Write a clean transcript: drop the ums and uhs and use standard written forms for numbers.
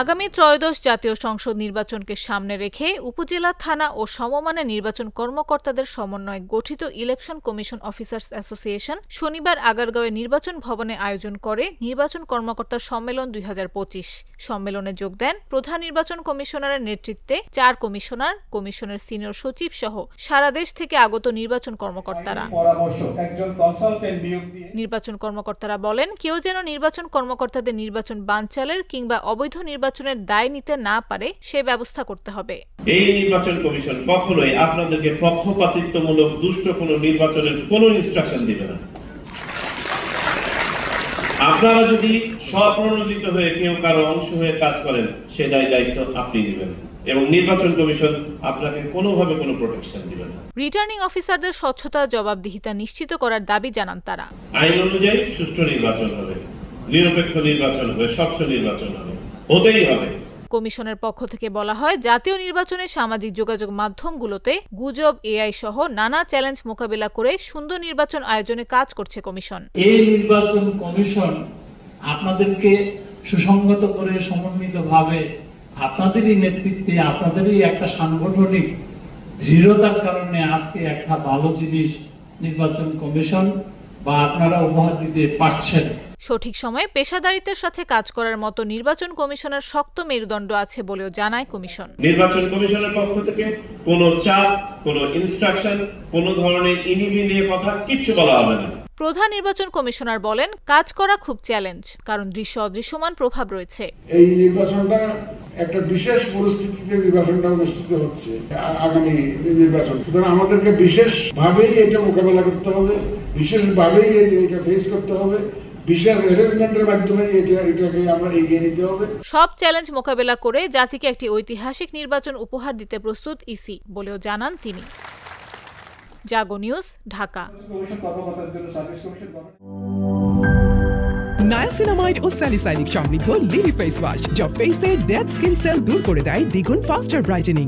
আগামী ত্রয়োদশ জাতীয় সংসদ নির্বাচনকে সামনে রেখে উপজেলা, থানা ও সমমানের নির্বাচন কর্মকর্তাদের সমন্বয়ে গঠিত ইলেকশন কমিশন অফিসার্স অ্যাসোসিয়েশন শনিবার আগারগাঁওয়ে নির্বাচন ভবনে আয়োজন করে নির্বাচন কর্মকর্তা সম্মেলন ২০২৫। সম্মেলনে যোগ দেন প্রধান নির্বাচন কমিশনারের নেতৃত্বে ৪ কমিশনার, কমিশনের সিনিয়র সচিব সহ সারা দেশ থেকে আগত নির্বাচন কর্মকর্তারা। নির্বাচন কর্মকর্তারা বলেন, কেউ যেন নির্বাচন কর্মকর্তাদের নির্বাচন বানচালের কিংবা অবৈধ নির্বাচনের দায় নিতে না পারে সে ব্যবস্থা করতে হবে। এই নির্বাচন কমিশন কখনোই আপনাদেরকে পক্ষপাতিত্বমূলক দুষ্ট কোনো নির্বাচনের কোনো ইনস্ট্রাকশন দিবে না। আপনারা যদি স্বপ্রণোদিত হয়ে কেউ কারো অংশ হয়ে কাজ করেন সে দায়িত্ব আপনি নেবেন এবং নির্বাচন কমিশন আপনাকে কোনোভাবে কোনো প্রোটেকশন দিবে না। রিটার্নিং অফিসারদের স্বচ্ছতা, জবাবদিহিতা নিশ্চিত করার দাবি জানান তারা। আইন অনুযায়ী সুষ্ঠু নির্বাচন হবে, নিরপেক্ষ নির্বাচন হবে, স্বচ্ছ নির্বাচন হবে, হতেই হবে। কমিশনের পক্ষ থেকে বলা হয়, জাতীয় নির্বাচনে সামাজিক যোগাযোগ মাধ্যমগুলোতে গুজব, এআই সহ নানা চ্যালেঞ্জ মোকাবিলা করে সুন্দর নির্বাচন আয়োজনে কাজ করছে কমিশন। এই নির্বাচন কমিশন আপনাদেরকে সুসংগত করে সমন্বিতভাবে আপনাদেরই নেতৃত্বে, আপনাদেরই একটা সাংগঠনিক দৃঢ়তার কারণে আজকে একটা ভালো জিনিস নির্বাচন কমিশন বা আপনারা উপহার দিতে পারছেন। সঠিক সময়ে পেশাদারিত্বের সাথে কাজ করার মতো নির্বাচন কমিশনের শক্ত মেরুদণ্ড আছে বলেও জানায় কমিশন। নির্বাচন কমিশনের পক্ষ থেকে কোনো চাপ, কোনো ইনস্ট্রাকশন, কোনো ধরনের ইনিমিনিয়ে কথা কিচ্ছু বলা হবে না। প্রধান নির্বাচন কমিশনার বলেন, কাজ করা খুব চ্যালেঞ্জ, কারণ দৃশ্য অদৃশ্যমান প্রভাব রয়েছে। এই নির্বাচনটা একটা বিশেষ পরিস্থিতিতে নির্বাচনটা অনুষ্ঠিত হচ্ছে, আগামী নির্বাচন। সুতরাং আমাদেরকে বিশেষভাবেই এটা মোকাবেলা করতে হবে, বিশেষভাবেই এটা ফেস করতে হবে, বিশেষ অ্যারেঞ্জমেন্টের মাধ্যমে এটাকে আমরা এগিয়ে নিতে হবে। সব চ্যালেঞ্জ মোকাবেলা করে জাতিকে একটি ঐতিহাসিক নির্বাচন উপহার দিতে প্রস্তুত ইসি বলেও জানান তিনি। জাগো নিউজ, ঢাকা। নায়াসিনামাইড ও স্যালিসাইলিক সমৃদ্ধ লিলি ফেস ওয়াশ, যা ফেসের ডেড স্কিন সেল দূর করে দেয় দ্বিগুণ ফাস্টার ব্রাইটেনিং।